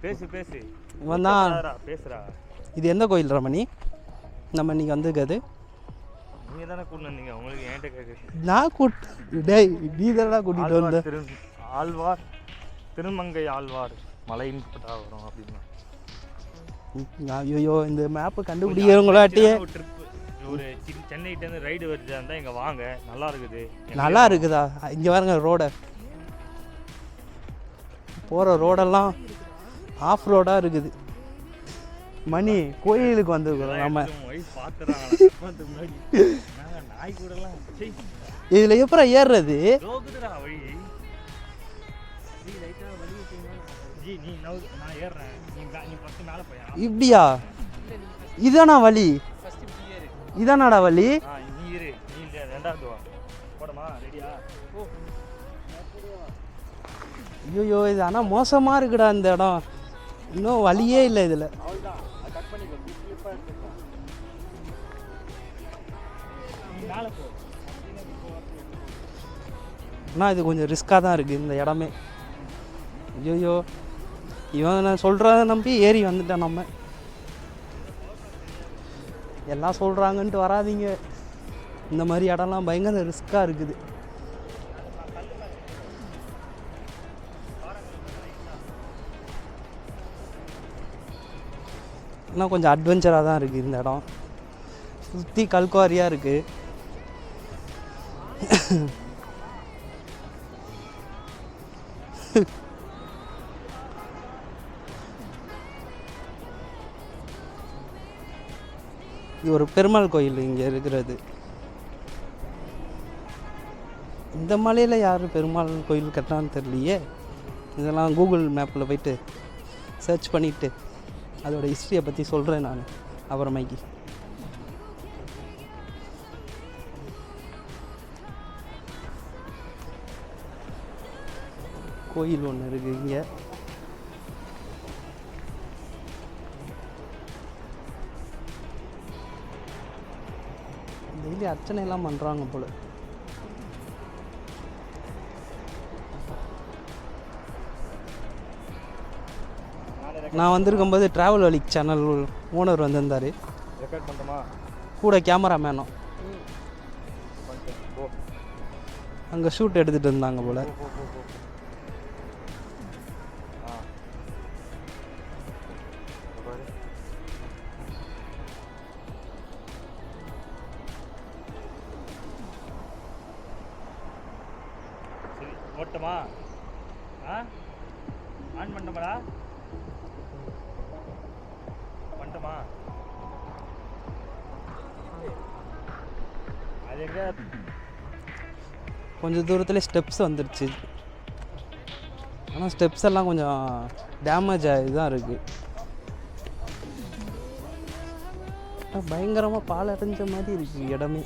பேசு இவன் தான் பேசுறா. இது எந்த கோயில் ரமணி நம்ம இன்னைக்கு வந்திருக்காது? நீங்கள் தானே கூட்டிட்டு வந்தீங்க, உங்களுக்கு என்கிட்ட கேட்குறீங்க. நான் டேய் நீ தானடா கூட்டிகிட்டு வந்த. ஆழ்வார் திருமங்கை ஆழ்வார் மலையின் பட்டா வரும் அப்படின்னா. ஐயோ இந்த மேப்பை கண்டுபிடிக்கிறவங்களாட்டியே ஒரு சென்னைகிட்டேருந்து ரைடு வருது இருந்தால் இங்கே வாங்க, நல்லா இருக்குது. நல்லா இருக்குதா? இங்கே பாருங்க ரோடை, போகிற ரோடெல்லாம் ஆஃப் ரோடாக இருக்குது. மணி கோயிலுக்கு வந்துருக்குறோம் நம்ம. இதில் எப்போ ஏறுறது? இப்படியா? இதானா வழி? இதானாடா வழி? ஐயோ இது ஆனால் மோசமாக இருக்குடா இந்த இடம். இன்னும் வழியே இல்லை இதில். ஆனால் இது கொஞ்சம் ரிஸ்க்காக தான் இருக்குது இந்த இடமே. ஐயோ இவன் நான் சொல்கிறத நம்பி ஏறி வந்துட்டேன் நம்ம. எல்லாம் சொல்கிறாங்கன்ட்டு வராதிங்க, இந்த மாதிரி இடம்லாம் பயங்கர ரிஸ்க்காக இருக்குது. ஆனால் கொஞ்சம் அட்வென்ச்சராக தான் இருக்குது இந்த இடம். சுற்றி கல்குவாரியாக இருக்குது. இது ஒரு பெருமாள் கோயில் இங்கே இருக்கிறது. இந்த மலையில் யார் பெருமாள் கோயில் கட்டினான்னு தெரியலையே. இதெல்லாம் கூகுள் மேப்பில் போய்ட்டு சர்ச் பண்ணிவிட்டு அதோடய ஹிஸ்ட்ரியை பற்றி சொல்கிறேன் நான் அப்புறமைக்கு. கோயில் ஒன்று இருக்குது இங்கே. டெய்லி அர்ச்சனை எல்லாம் பண்ணுறாங்க போல. நான் வந்திருக்கும்போது ட்ராவல் வலிக் சேனல் ஓனர் வந்திருந்தார், கூட கேமராமேனும். அங்கே ஷூட் எடுத்துகிட்டு இருந்தாங்க போல். ஓட்டமா ஆன் பண்ணமாடா பண்ணமா அது கொஞ்சம் தூரத்தில் ஸ்டெப்ஸ் வந்துடுச்சு. ஆனால் ஸ்டெப்ஸ் எல்லாம் கொஞ்சம் டேமேஜ் ஆகி தான் இருக்குது. பயங்கரமாக பால் அடைஞ்ச மாதிரி இருக்குது இடமே.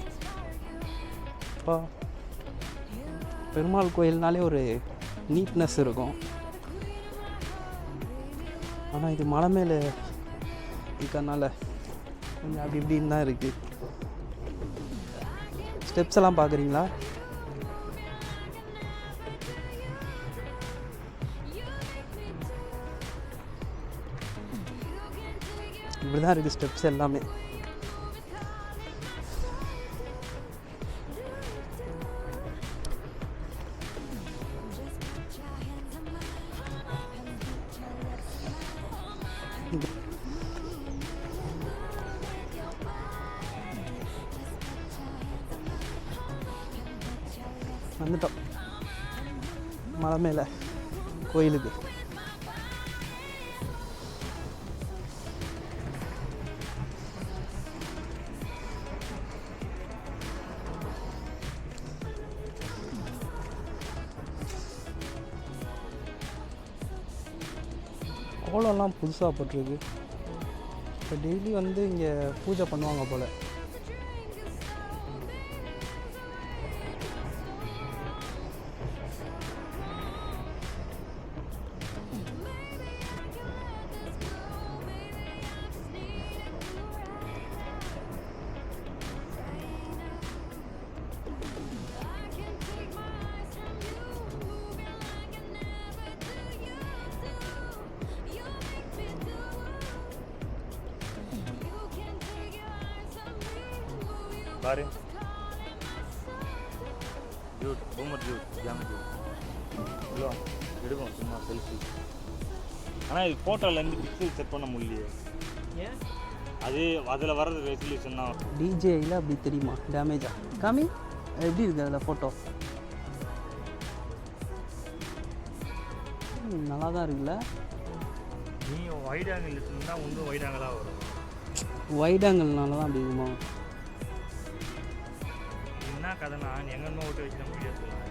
அப்பா பெருமாள் கோயில்னாலே ஒரு நீட்னஸ் இருக்கும். ஆனால் இது மலை மேலே இருக்கிறதுனால கொஞ்சம் அப்படி இப்படின்னு தான் இருக்குது. ஸ்டெப்ஸ் எல்லாம் பார்க்குறீங்களா? இப்படி தான் இருக்குது ஸ்டெப்ஸ் எல்லாமே. வந்துட்டோம் மலை மேலே கோயிலுக்கு. கோலம்லாம் புதுசாக போட்டிருக்கு. இப்போ டெய்லி வந்து இங்கே பூஜை பண்ணுவாங்க போல். பாரு ஜூட் பூமர் ஜூட் ஜாம் ஜூட் இவ்வளோ எடுக்கும் சும்மா செல்ஃபி. ஆனால் இது ஃபோட்டோலேருந்து பிக்சல் செட் பண்ண முடியலையே. ஏன் அது அதில் வர்றது ரெசல்யூஷன் தான். டிஜேயில் அப்படி தெரியுமா டேமேஜா காமி எப்படி இருக்குது அதில் ஃபோட்டோ? நல்லா தான் இருக்குல்ல. நீ வைட் ஆங்கிள் எடுத்துருந்தா இன்னும் வைட் ஆங்கிளாக வரும். வைட் ஆங்கிள்னால தான் அப்படி இருக்குமா? என்ன கதைனா நீ எங்கேருமே ஓட்டு வச்சு நம்ம வீடியோ சொல்லலாம்.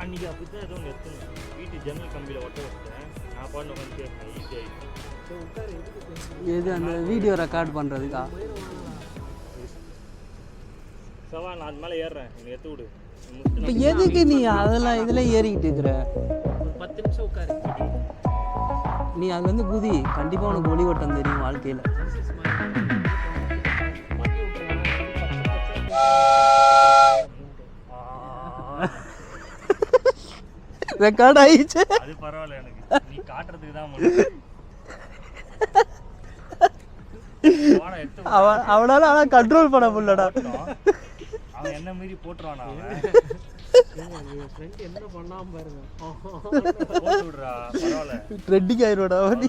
அன்றைக்கி அப்படி தான் ஏதோ ஒன்று எடுத்துனேன். வீட்டு ஜன்னல் கம்பியில் ஒட்ட வச்சேன். நான் பாட்டு உட்காந்து கேட்பேன். ஈஸி ஆகிடுச்சு. எது அந்த வீடியோ ரெக்கார்ட் பண்ணுறதுக்கா? சவா நான் அது மேலே ஏறுறேன். என்னை எடுத்து விடு. இப்போ எதுக்கு நீ அதெல்லாம் இதில் ஏறிக்கிட்டு இருக்கிற? ஒரு 10 நிமிஷம் உட்காரு. நீ அது வந்து குதி, கண்டிப்பாக உனக்கு ஒளி ஓட்டம் தெரியும் வாழ்க்கையில். ரெக்கார்ட் ஆயிடுச்சு. அது பரவாயில்ல எனக்கு. நீ காட்டுறதுக்கு தான் முடியும். அவனால ஆனால் கண்ட்ரோல் பண்ண முடியலடா. அவன் என்ன மீறி போட்டுருவானா அவன். என் ஃப்ரெண்ட் என்ன பண்ணாம பாருங்க. போட்டு விடுறா பரவாயில்ல. ட்ரெண்டிங் ஆயிடுவாடா அவன்.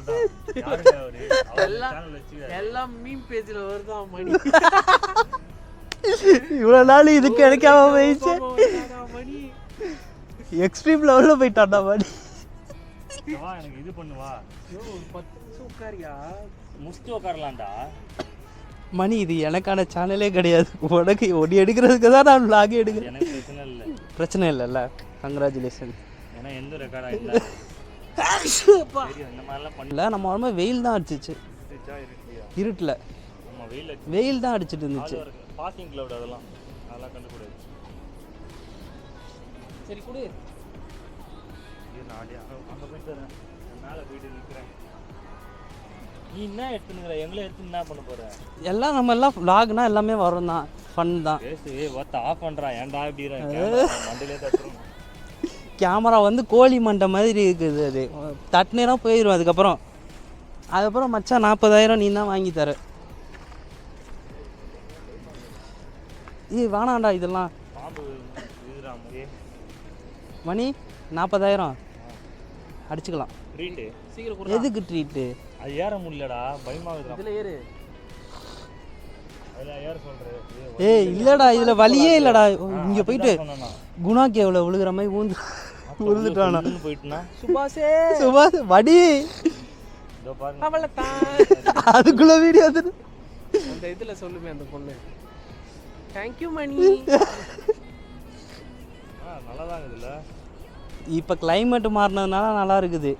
யாருங்க அவரு? அவர் சேனல் வச்சு எல்லாம் மீம் பேஜ்ல வருதான் மணி. இவ்வளோ நாள் இது கிடைக்காம போயிடுச்சு. மணி எக்ஸ்ட்ரீம் லெவலில் போயிட்டான்டா மணி. வா எனக்கு இது பண்ணுவா. ஒரு 10 நிமிஷம் உட்காரியா? முஸ்து உட்காரலாம்டா. மணி இது எனக்கான சேனலே கிடையாது. உனக்கு ஒடி எடுக்கிறதுக்கு தான் நான் vlog எடுக்கிறேன். எனக்கு பிரச்சனை இல்லை. பிரச்சனை இல்லைல்ல. கங்க்ராச்சுலேஷன். ஏன்னா எந்த ரெக்கார்டாக இல்லை. இந்த மாதிரிலாம் பண்ணல. இல்லை நம்ம உடம்பு வெயில் தான் அடிச்சிச்சு. இருட்டில் நம்ம வெயில் வெயில் தான் அடிச்சிட்டு இருந்துச்சு. பாசிங் கிளவுட் அதெல்லாம் கண்டுக்கூடாது. சரி கொடு. நான் அங்கே போயிட்டு வரேன். மேலே போயிட்டு நிற்கிறேன். நீ என்ன எடுத்துனுங்கிற? எங்களே எடுத்து என்ன பண்ண போகிற? எல்லாம் நம்ம எல்லாம் vlogனா எல்லாமே வரும் தான், ஃபன் தான். பேசு ஒருத்த ஆஃப் பண்ணுறான். ஏன்டா இப்படி மண்டிலே தட்டுறோம். கேமரா வந்து கோழி மண்டை மாதிரி இருக்குது. அது தட்டுனேனா போயிடும். அதுக்கப்புறம் மச்சான் 40,000 நீ தான் வாங்கி தர. வேணாண்டா இதெல்லாம். பாம்பு இதுதான் மணி 40,000 அடிச்சுக்கலாம். ட்ரீட்டு சீக்கிரம் கொடு. எதுக்கு ட்ரீட்டு? அது ஏற முடியலடா. பயமாகுதுடா. இதுல ஏறு. அதில் ஏற சொல்கிறேன். ஏய் இல்லைடா, இதில் வழியே இல்லைடா. இங்கே போயிட்டு குணா கேவில் விழுகிற மாதிரி விழுந்துட்டானா போயிட்டுனா சுபாஷே சுபாஷ் வடி. இதோ பாருங்க. அவளை தான் அதுக்குள்ள வீடியோ அது அந்த இதுல சொல்லுமே அந்த பொண்ணு. தேங்க்யூ மணி. நல்லா தான் இருக்குதுல்ல. இப்போ கிளைமேட் மாறினதுனால நல்லா இருக்குது.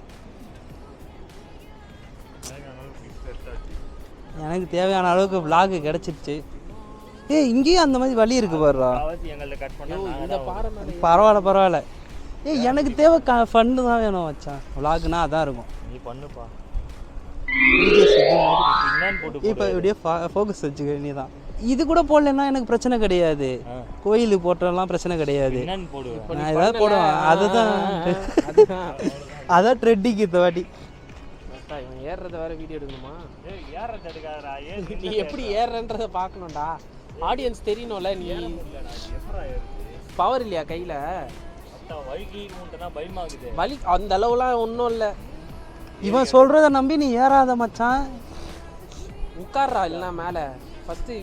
எனக்கு தேவையான அளவுக்கு vlog கிடச்சிருச்சு. ஏய் இங்கேயும் அந்த மாதிரி வழி இருக்கு பாருடா. எங்கள்கிட்ட கட் பண்ணா இந்த பாறை மேல பரவாயில்ல. ஏய் எனக்கு தேவை ஃபண்டு தான் வேணும் வச்சான். vlogனா அதான் இருக்கும். நீ பண்ணுப்பா. என்னன்னு போட்டு இப்போ இப்படியே ஃபோக்கஸ் வச்சுக்க நீ தான். இது கூட போடலன்னா எனக்கு பிரச்சனை கிடையாது. கோயிலுக்கு போட்டோம்லாம் பிரச்சனை கிடையாது. என்னன்னு போடுவேன். நான் ஏதாவது போடுவேன். அதான் ட்ரெண்டிங் இந்த வாட்டி. இவன் ஏறுறத வேற வீடியோ எடுக்கணுமா? ஏய் ஏறத எடுக்காதடா. நீ எப்படி ஏறுறன்றத பார்க்கணும்டா. ஆடியன்ஸ் தெரியணும்ல. நீ எப்பறா ஏறுது? பவர் இல்லையா கையில? அத்தா வைகி உண்டனா பயமாகுது. வலி அந்த அளவுலாம் ஒன்றும் இல்லை. இவன் சொல்றத நம்பி நீ ஏறாத மச்சான். உட்கார்றா இல்லைன்னா மேலே ஃபஸ்ட்டு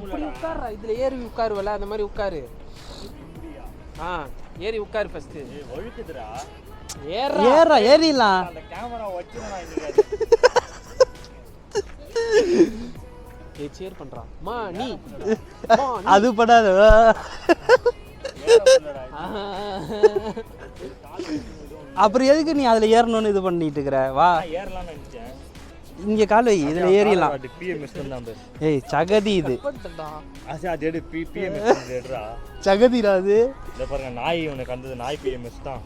இப்படி உட்கார்றா. இதில் ஏறி உட்காருவல அந்த மாதிரி உட்காரு. ஏறி உட்காரு ஃபஸ்ட்டு. ஒழுக்குதுடா. ஏறா ஏறிடலாம். அந்த கேமரா வச்சுனா இன்னைக்கு சேர் பண்றா. மா நீ அது படாத. அப்புறம் எதுக்கு நீ அதுல ஏறணும்னு இது பண்ணிட்டு இருக்கிற? வா ஏறலாம்னு நினைச்சேன். இங்க கால் வை. இதுல ஏறிடலாம். பிஎம்எஸ் தான் பஸ். ஏய் சகதி இது. அது எடு பிஎம்எஸ் எடுறா. சகதிடா அது. இத பாருங்க நாய் உனக்கு கண்டது நாய் பிஎம்எஸ் தான்.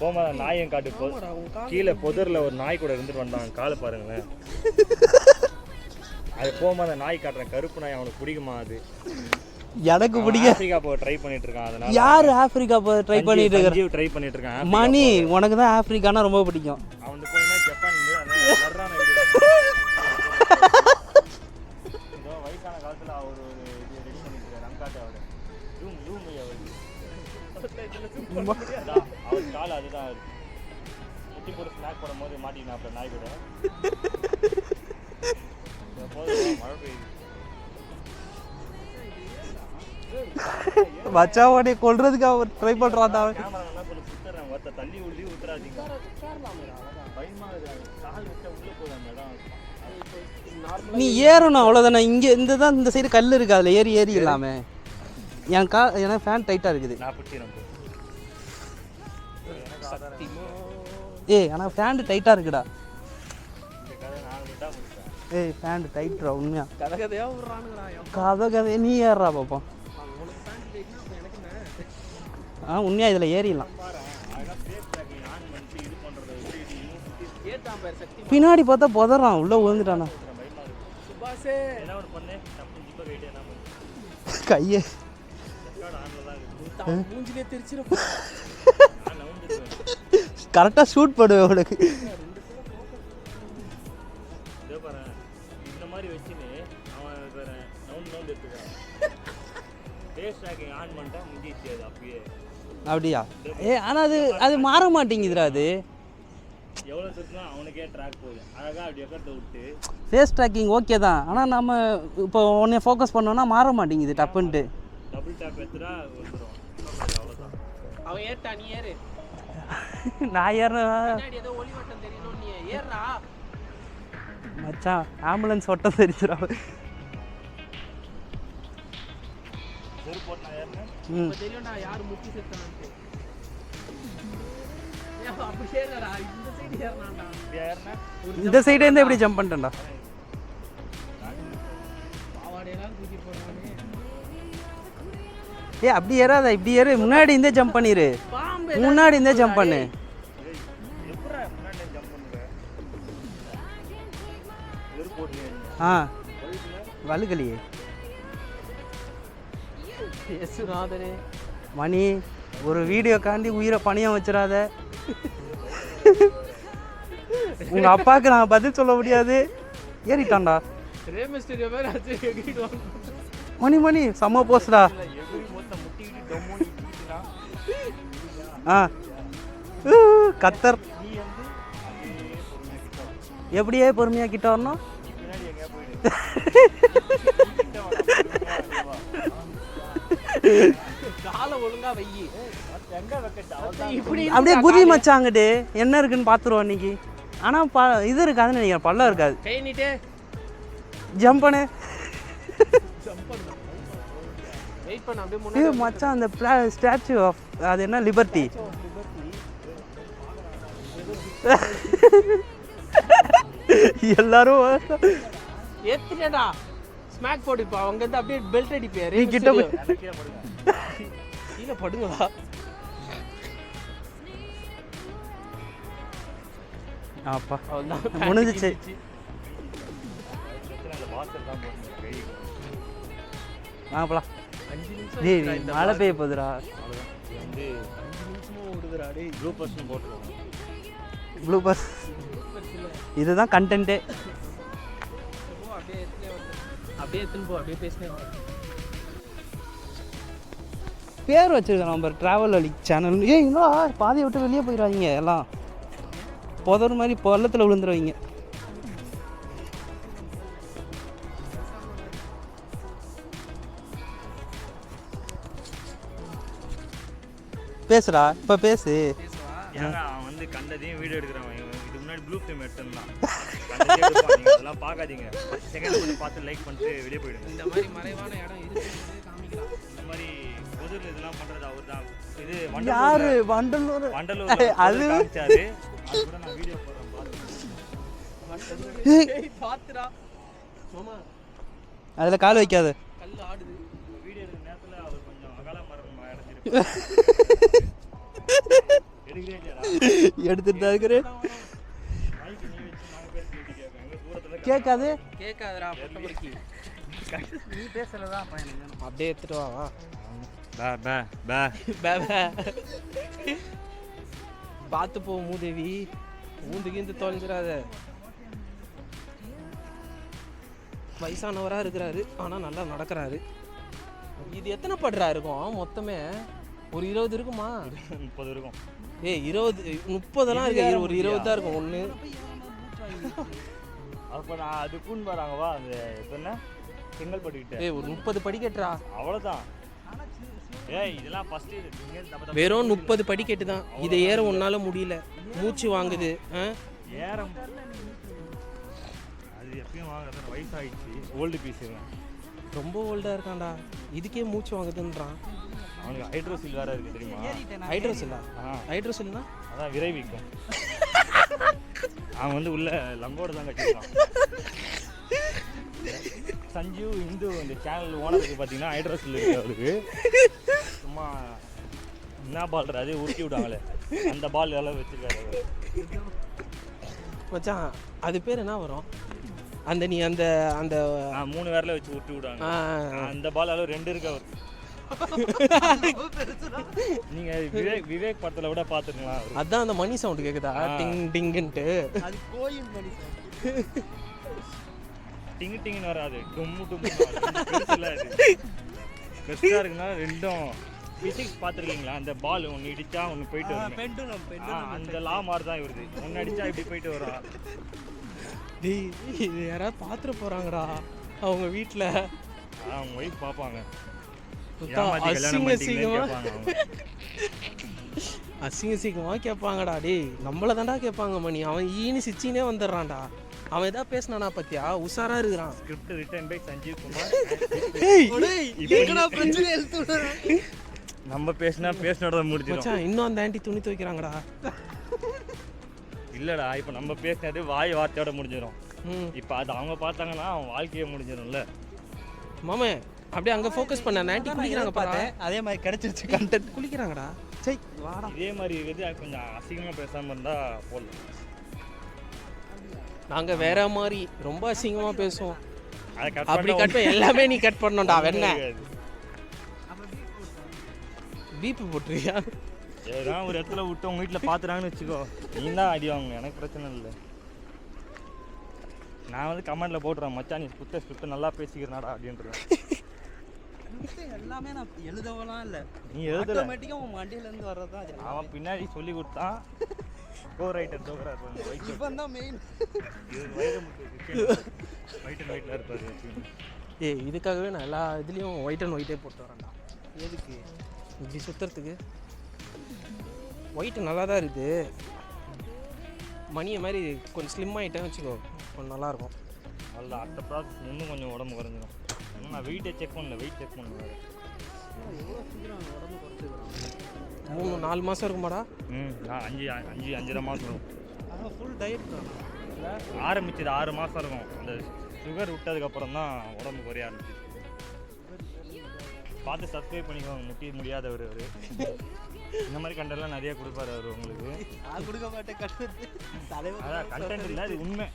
போமா நாயன் காட்டு கீழே புதர்ல ஒரு நாய் கூட இருந்துட்டு வந்தான். காலை பாருங்களேன். அது போமா அந்த நாய் காட்டுறேன். கருப்பு நாய் அவனுக்கு பிடிக்குமா? அது எனக்கு பிடிக்கும். ஆப்பிரிக்கா போக ட்ரை பண்ணிட்டு இருக்கான். அதனால யாரு ஆப்பிரிக்கா போக ட்ரை பண்ணிட்டு இருக்க? ட்ரை பண்ணிட்டு இருக்கான். மணி உனக்கு தான் ஆப்பிரிக்கானா ரொம்ப பிடிக்கும். அவனுக்கு போயினா ஜப்பான் வயசான காலத்துல அவர் ஒரு இது ரெடி பண்ணிருக்காரு அங்காட்ட அவர் ஜூம் அவருக்கு அவர் கால் அதுதான் இருக்கு முட்டி போட்டு ஸ்நாக் போடும்போது மாட்டினாப்ல நாய் கூட மழை பெய்யுது மச்சாவோட கொல்றதுக்கு அவர் ட்ரை பண்றான் அவன். கேமரா நல்லா கொஞ்சம் சுத்துறாங்க ஒருத்த தள்ளி உள்ளி ஊத்துறாதீங்க பயமா இருக்கு கால் வச்சா உள்ள போதாங்க இடம் நீ ஏறணும் அவ்வளோதானே. இங்கே இந்த சைடு கல் இருக்கு, அதில் ஏறி இல்லாம ஏன்னா ஃபேன் டைட்டாக இருக்குது. நான் பிடிச்சிடும் ஏய் ஆனால் ஃபேன் டைட்டாக இருக்குடா. இந்த கதை நான் விட்டா முடிப்பேன். ஏய் ஃபேன் டைட்ரா உண்மையா கதையாக விட்றானுங்கடா. கதையே நீ ஏறுறா பார்ப்போம். உண்மையா இதில் ஏறிடலாம். பின்னாடி பார்த்தா புதறான், உள்ள விழுந்துட்டானா கையே கரெக்டாக ஷூட் பண்ணுவேன் உனக்கு. இந்த மாதிரி வச்சுன்னு அவன் நவுண்டு எடுத்துக்கிறான். ஃபேஸ் ட்ராக்கிங் ஆன் பண்ணிட்டா முடிஞ்சிச்சு அது அப்பயே. அப்படியா? ஆனால் அது மாற மாட்டேங்குதுடா. அது எவ்வளோ சுற்றினா அவனுக்கே ட்ராக் போகுது. அழகாக அப்படி எக்கத்தை விட்டு ஃபேஸ் ட்ராக்கிங் ஓகே தான், ஆனால் நம்ம இப்போ உன்னை ஃபோக்கஸ் பண்ணோன்னா மாற மாட்டேங்குது டப்புன்ட்டு. டபுள் டேப் எடுத்துட்டா வந்துடும். அவ்வளோதான். அவன் ஏறிட்டா, நீ ஏறு. நான் ஏறினேன் ஏதோ ஒளிவட்டம் தெரியணும், நீ ஏறுறா மச்சான். ஆம்புலன்ஸ் ஓட்டம் தெரிஞ்சிடா. தெரியும்டா யாரு முட்டி செத்தான்ட்டு. அப்படி ஏறடா, இந்த சைடு ஏறனான்டா. இந்த சைடு இருந்து எப்படி ஜம்ப் பண்ணிட்டேன்டா. பாவாடையெல்லாம் தூக்கி போடுறானே. அப்படி ஏறாத, இப்படி ஏறு. முன்னாடி இருந்தே ஜம்ப் பண்ணிரு. முன்னாடி இருந்தே ஜம்ப் பண்ணு. வலுக்கலையே மணி. ஒரு வீடியோக்காண்டி உயிரை பணியம் வச்சிடாத. உங்க அப்பாவுக்கு நான் பதில் சொல்ல முடியாது. ஏறிட்டான்டா மணி. செம்ம போஸ்டா. கத்தர் எப்படியே பொறுமையா கிட்ட வரணும். அப்படியே குதி மச்சாங்கட்டு என்ன இருக்குன்னு பாத்துருவோம் இன்னைக்கு. ஆனா இது இருக்காதுன்னு நினைக்கிறேன், பள்ளம் இருக்காது. ஜம்ப் பண்ணு மச்சான். அந்த ஸ்டாச்சு ஆஃப் அது என்ன லிபர்ட்டி. எல்லாரும் ஏத்துடா ஸ்மாக் போடுப்பா. அவங்க வந்து அப்படியே பெல்ட் அடிப்பாரு. நீ கிட்ட போய் கீழே படுங்களா. அப்பா முடிஞ்சிச்சு. போலாம். மழை பெய்ய போகுதுடா. ப்ளூபர்ஸ் இதுதான் கண்டென்ட்டே. பேர் வச்சிருக்கேன் நம்ம ட்ராவல் அலி சேனல். இன்னும் பாதையை விட்டு வெளியே போயிடாதீங்க. எல்லாம் புதர் மாதிரி பள்ளத்தில் விழுந்துருவீங்க. பேசுடா, இப்போ பேசு. அவன் வந்து கண்டதையும் வீடியோ எடுக்கிறவன். இதுக்கு முன்னாடி ப்ளூ ஃபிலிம் எடுத்துடலாம். அதெல்லாம் பார்க்காதீங்க. செகண்ட் கொஞ்சம் பார்த்து லைக் பண்ணிட்டு வெளியே போயிடுங்க. இந்த மாதிரி மறைவான இடம் இருக்கு காமிக்கலாம். இந்த மாதிரி பொதுவில் இதெல்லாம் பண்ணுறது அவர் தான். இது யாரு வண்டலூர் அது காமிச்சாரு. அது கூட நான் வீடியோ போடுறேன் பார்த்துடா மாமா. அதில் கால் வைக்காத. கல் ஆடுது. வீடியோ எடுக்கிற நேரத்தில் அவர் கொஞ்சம் அகல மரம் அடைஞ்சிருக்கு. எடுத்துட்டு தான் இருக்கிறேன். கேட்காது கேட்காதுடா பொட்டமுடிக்கி. நீ பேசுறதான் அப்படியே எடுத்துட்டு வா. பார்த்து போ மூதேவி. ஊந்து கீந்து தொலைஞ்சிடாத. வயசானவராக இருக்கிறாரு, ஆனால் நல்லா நடக்கிறாரு. இது எத்தனை படுறா இருக்கும் மொத்தமே? ஒரு 20 இருக்குமா? 30 இருக்கும். 20 30 இருக்கு. ஒரு 20 தான் இருக்கும் ஒன்று. அப்போ நான் அதுக்குன்னு வராங்க வா அந்த என்ன செங்கல்பட்டுக்கிட்ட. ஒரு 30 படிக்கட்டுறா. அவ்வளோதான். இதெல்லாம் ஃபஸ்ட்டு வெறும் 30 படிக்கட்டு தான். இதை ஏற ஒன்னால முடியல, மூச்சு வாங்குது. ஏற அது எப்பயும் வாங்குறது வயசாகிடுச்சு, ஓல்டு பீஸ். ரொம்ப ஓல்டாக இருக்கான்டா, இதுக்கே மூச்சு வாங்குதுன்றான். அவனுக்கு ஹைட்ரோசில் வேறு இருக்குது தெரியுமா? ஹைட்ரோசில்லா? ஹைட்ரோசில்னா அதான் விரைவிக்கும். அவன் வந்து உள்ள லங்கோட தான் கட்டிருக்கான். சஞ்சீவ் இந்து இந்த சேனல் ஓனருக்கு பார்த்தீங்கன்னா ஹைட்ரோசில் இருக்கு அவருக்கு. சும்மா என்ன பால் அதே உருட்டி விட்டாங்களே அந்த பால் எல்லாம் வச்சுருக்காரு மச்சான். அது பேர் என்ன வரும்? அந்த நீ அந்த அந்த 3 வேரில் வச்சு உருட்டி விட்டாங்க அந்த பால் அளவு 2 இருக்கு அவர். நீங்க விவேக் படத்துல விட பாத்துக்கலாம். அதான் அந்த மணி சவுண்ட் கேக்குதா? டிங் டிங்குன்ட்டு. அது கோயில் மணி சவுண்ட். டிங் டிங்னு வராது, டும்மு டும்மு. பெருசுல அது பெருசா இருக்குன்னா ரெண்டும் பிசிக்ஸ் பார்த்துருக்கீங்களா? அந்த பால் ஒன்று இடிச்சா ஒன்று போயிட்டு வரும். அந்த லா மாதிரி தான் வருது. ஒன்று அடிச்சா இப்படி போயிட்டு வரும். டேய் இது யாராவது பார்த்துட்டு போகிறாங்கடா அவங்க வீட்டில். அவங்க ஒய்ஃப் பார்ப்பாங்க. அசிங்க சீக்கிரமாக கேட்பாங்கடா. டேய் நம்மளை தான்டா கேட்பாங்க மணி. அவன் ஈனு சிச்சினே வந்துடுறான்டா. அவன் எதாவது பேசினானா பத்தியா? உஷாரா இருக்கிறான். Script written by Sanjeev Kumar. நம்ம பேசினோட முடிஞ்சிடும். இன்னும் அந்த ஆண்டி துணி துவைக்கிறாங்கடா. இல்லடா இப்போ நம்ம பேசினது வாய் வார்த்தையோட முடிஞ்சிடும். இப்போ அது அவங்க பார்த்தாங்கன்னா அவன் வாழ்க்கையே முடிஞ்சிடும்ல மாமே. அப்படியே அங்கே ஃபோக்கஸ் பண்ண. அந்த ஆண்டி குளிக்கிறாங்க பார்த்தேன். அதே மாதிரி கிடைச்சிருச்சு கண்டென்ட். குளிக்கிறாங்கடா. சரி வாடா. இதே மாதிரி இருக்குது. கொஞ்சம் அசிங்கமாக பேசாமல் இருந்தால் போடலாம். நாங்கள் வேற மாதிரி ரொம்ப அசிங்கமாக பேசுவோம். அதை அப்படி கட் எல்லாமே நீ கட் பண்ணணும்டா. வெண்ண பீப்பு போட்டுருக்கியா? ஏதாவது ஒரு இடத்துல விட்டு உங்கள் வீட்டில் பார்த்துறாங்கன்னு வச்சுக்கோ, நீ தான் அடி வாங்க. எனக்கு பிரச்சனை இல்லை. நான் வந்து கமெண்ட்டில் போட்டுறேன், மச்சான் நீ ஸ்கிரிப்ட் நல்லா பேசிக்கிறனாடா அப்படின்றேன். எல்லாமே நான் எழுதவெல்லாம் இல்லை. நீ எழுத ஆட்டோமேட்டிக்காக உன் மண்டியிலேருந்து வர்றதான். அவன் பின்னாடி சொல்லி கொடுத்தான். கோ ரைட்டர் தோக்குறாரு. இப்போ தான் மெயின் இது வயிறு முட்டு ஒயிட் அண்ட் ஒயிட்டில் இருப்பாரு. இதுக்காகவே நான் எல்லா இதுலேயும் ஒயிட் அண்ட் ஒயிட்டே போட்டு வரேன்டா. எதுக்கு? இப்படி சுற்றுறதுக்கு. ஒயிட்டு நல்லா தான் இருக்குது. மணியை மாதிரி கொஞ்சம் ஸ்லிம் ஆகிட்டேன்னு வச்சுக்கோ, கொஞ்சம் நல்லாயிருக்கும். அதில் அடுத்த ப்ராசஸ் இன்னும் கொஞ்சம் உடம்பு குறைஞ்சிடும். இன்னும் நான் வெயிட்டை செக் பண்ணல. வெயிட் செக் பண்ணுவேன். எவ்வளோ சீக்கிரம் உடம்பு குறைச்சிக்கிறோம். 3-4 மாதம் இருக்குமாடா? நான் 5-5.5 மாதம் இருக்கும். ஆனால் ஃபுல் டயட் தான். ஆரம்பிச்சது 6 மாதம் இருக்கும். அந்த சுகர் விட்டதுக்கப்புறம் தான் உடம்பு குறைய ஆரம்பிச்சிது. பார்த்து சப்ஸ்கிரைப் பண்ணிக்கோங்க. முடியாதவர் அவர். இந்த மாதிரி கண்டெல்லாம் நிறைய கொடுப்பாரு அவர் உங்களுக்கு. நான் கொடுக்க மாட்டேன் கண்டென்ட். அதான் கண்டென்ட் இல்லை, அது உண்மை.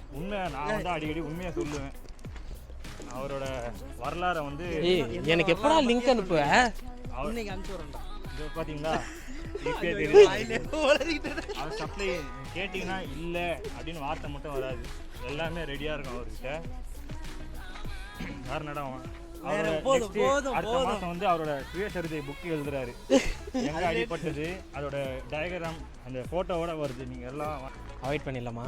நான் வந்து அடிக்கடி உண்மையாக சொல்லுவேன். அவரோட வரலாறை வந்து எனக்கு எப்படா லிங்க் அனுப்புவ? இன்னைக்கு அனுப்பிச்சு வரேன்டா. இது பார்த்தீங்களா? அவர் சப்ளை கேட்டிங்கன்னா இல்லை அப்படின்னு வார்த்தை மட்டும் வராது. எல்லாமே ரெடியாக இருக்கும் அவர்கிட்ட. வேறு நடம் அடுத்த மாதம் வந்து அவரோட சுயசரிதை புக் எழுதுறாரு. எங்க அடிப்பட்டது அதோட டயக்ராம் அந்த போட்டோவோட வருது. நீங்க எல்லாம் அவாய்ட் பண்ணிடலாமா?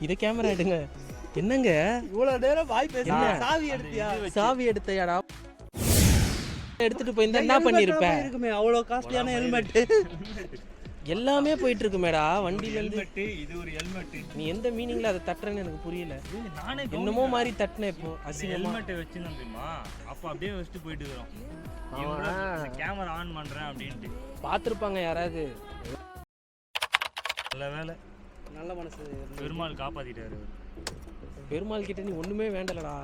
இதை கேமரா எடுங்க. என்னங்க இவ்வளோ நேரம் வாய் பேச சாவி எடுத்தியா? சாவி எடுத்தையாடா? எடுத்துட்டு போயிருந்தா என்ன பண்ணிருப்பேன்? இருக்குமே அவ்வளோ காஸ்ட்லியான ஹெல்மெட் எல்லாமே போயிட்டு இருக்குமேடா வண்டியில இருந்து. இது ஒரு ஹெல்மெட். நீ எந்த மீனிங்ல அதை தட்டுறேன்னு எனக்கு புரியல. நானே என்னமோ மாதிரி தட்டினேன். இப்போ அசிங்கமா ஹெல்மெட் வச்சுன்னு தெரியுமா? அப்போ அப்படியே வச்சுட்டு போயிட்டு இருக்கோம். கேமரா ஆன் பண்றேன் அப்படின்ட்டு பார்த்துருப்பாங்க யாராவது. நல்ல வேலை, நல்ல மனசு. பெருமாள் காப்பாத்திட்டாரு. பெருமாள் கிட்ட நீ ஒண்ணுமே வேண்டலடா.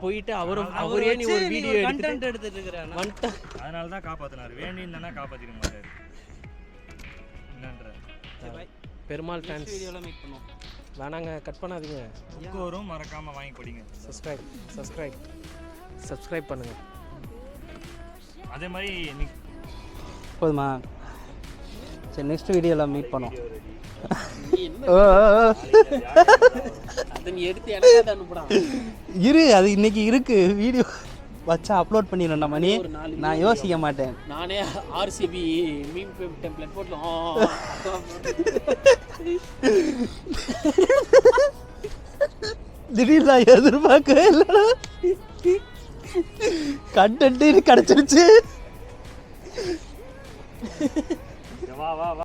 போயிட்டு அவரே நீ ஒரு வீடியோ எடுத்துட்டு இருக்கிறேன். அதனால தான் காப்பாத்தினாரு. வேண்டியிருந்தானா காப்பாத்திட மாட்டாரு. பெருமாள் ஃபேன்ஸ் வீடியோல மீட் பண்ணுவோம். வேணாங்க, கட் பண்ணாதீங்க. புக் வரும், மறக்காம வாங்கி படிங்க. சப்ஸ்கிரைப் பண்ணுங்க. அதே மாதிரி போதுமா? சரி நெக்ஸ்ட் வீடியோவில் மீட் பண்ணோம். அதை நீ எடுத்து எனக்கு அனுப்புடா. இரு, அது இன்னைக்கு இருக்கு வீடியோ வச்சா அப்லோட் பண்ணிடுறேன் மணி. நான் யோசிக்க மாட்டேன். நானே ஆர்சிபி மீம் டெம்ப்ளேட் போட்டோம். திடீர்னு நான் எதிர்பார்க்கவே இல்லை. கண்டென்ட் கிடச்சிருச்சு.